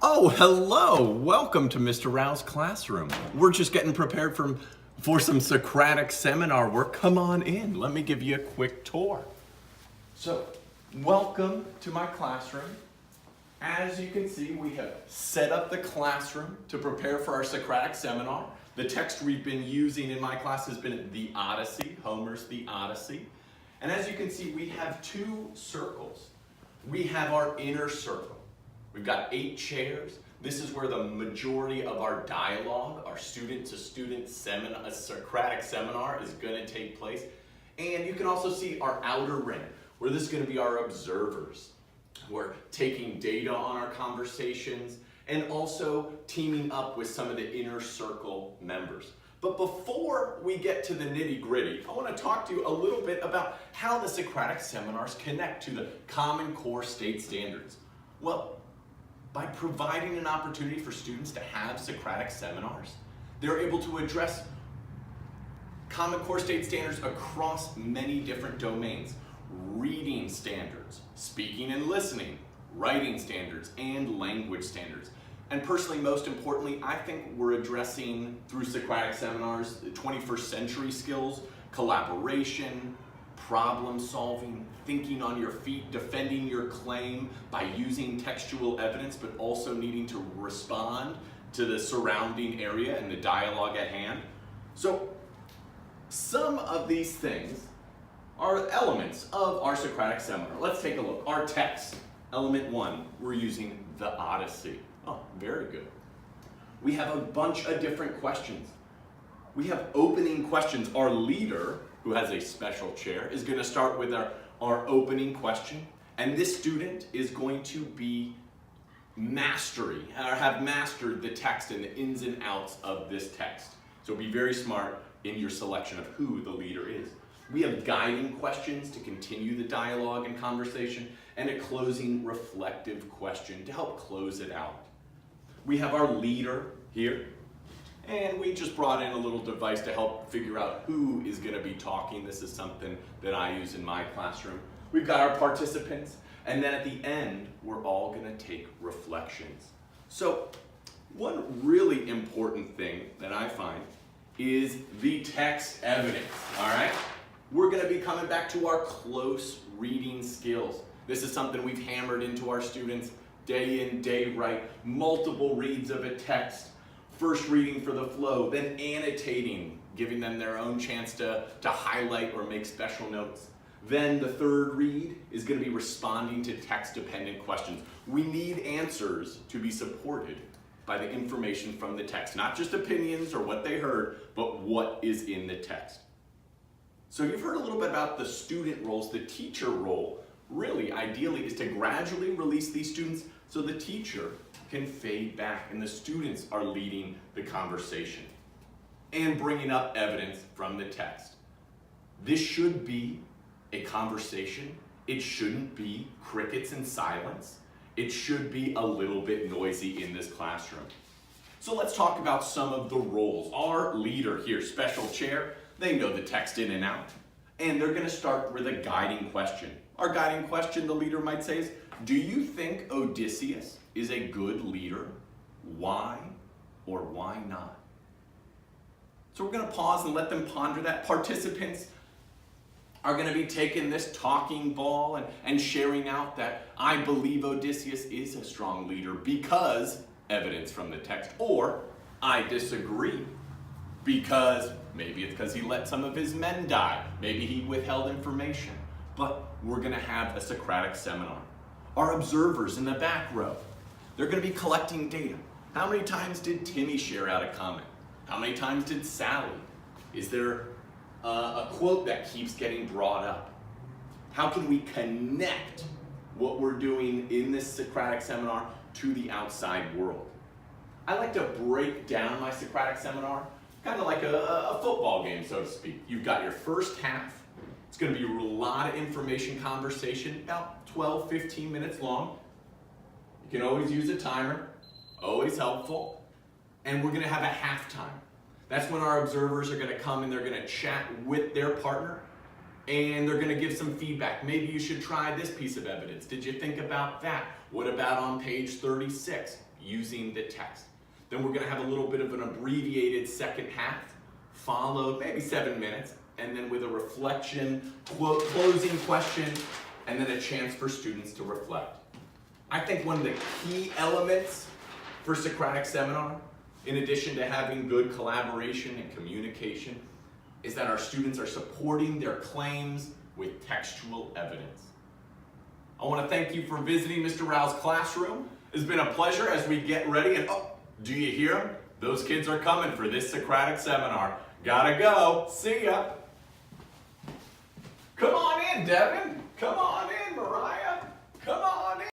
Oh, hello! Welcome to Mr. Rauh's classroom. We're just getting prepared for some Socratic Seminar work. Come on in. Let me give you a quick tour. So, welcome to my classroom. As you can see, we have set up the classroom to prepare for our Socratic Seminar. The text we've been using in my class has been the Odyssey, Homer's The Odyssey. And as you can see, we have two circles. We have our inner circle. We've got 8 chairs. This is where the majority of our dialogue, our student-to-student seminar, Socratic seminar is going to take place. And you can also see our outer ring, where this is going to be our observers. We're taking data on our conversations and also teaming up with some of the inner circle members. But before we get to the nitty-gritty, I want to talk to you a little bit about how the Socratic seminars connect to the Common Core state standards. Well, by providing an opportunity for students to have Socratic seminars, they're able to address Common Core state standards across many different domains. Reading standards, speaking and listening, writing standards, and language standards. And personally, most importantly, I think we're addressing, through Socratic seminars, the 21st century skills, collaboration, problem solving, thinking on your feet, defending your claim by using textual evidence, but also needing to respond to the surrounding area and the dialogue at hand. So some of these things are elements of our Socratic seminar. Let's take a look. Our text, element 1, we're using the Odyssey. Oh, very good. We have a bunch of different questions. We have opening questions. Our leader, who has a special chair, is going to start with our opening question. And this student is going to be have mastered the text and the ins and outs of this text. So be very smart in your selection of who the leader is. We have guiding questions to continue the dialogue and conversation, and a closing reflective question to help close it out. We have our leader here, and we just brought in a little device to help figure out who is going to be talking. This is something that I use in my classroom. We've got our participants, and then at the end, we're all going to take reflections. So one really important thing that I find is the text evidence, all right? We're going to be coming back to our close reading skills. This is something we've hammered into our students day in, day right. Multiple reads of a text. First reading for the flow, then annotating, giving them their own chance to highlight or make special notes. Then the third read is going to be responding to text-dependent questions. We need answers to be supported by the information from the text, not just opinions or what they heard, but what is in the text. So you've heard a little bit about the student roles. The teacher role, really, ideally, is to gradually release these students so the teacher can fade back and the students are leading the conversation and bringing up evidence from the text. This should be a conversation. It shouldn't be crickets and silence. It should be a little bit noisy in this classroom. So let's talk about some of the roles. Our leader here, special chair, they know the text in and out, and they're going to start with a guiding question. Our guiding question, the leader might say, is, do you think Odysseus is a good leader? Why or why not? So we're going to pause and let them ponder that. Participants are going to be taking this talking ball and sharing out that I believe Odysseus is a strong leader because evidence from the text, or I disagree because maybe it's because he let some of his men die. Maybe he withheld information. But we're going to have a Socratic seminar. Our observers in the back row, they're going to be collecting data. How many times did Timmy share out a comment? How many times did Sally? Is there a quote that keeps getting brought up? How can we connect what we're doing in this Socratic seminar to the outside world? I like to break down my Socratic seminar kind of like a football game, so to speak. You've got your first half. It's going to be a lot of information conversation, about 12, 15 minutes long. You can always use a timer, always helpful. And we're going to have a halftime. That's when our observers are going to come and they're going to chat with their partner and they're going to give some feedback. Maybe you should try this piece of evidence. Did you think about that? What about on page 36? using the text. Then we're going to have a little bit of an abbreviated second half, followed maybe 7 minutes, and then with a reflection, closing question, and then a chance for students to reflect. I think one of the key elements for Socratic Seminar, in addition to having good collaboration and communication, is that our students are supporting their claims with textual evidence. I want to thank you for visiting Mr. Rauh's classroom. It's been a pleasure as we get ready. And oh, do you hear them? Those kids are coming for this Socratic Seminar. Gotta go. See ya. Come on in, Devin. Come on in, Mariah. Come on.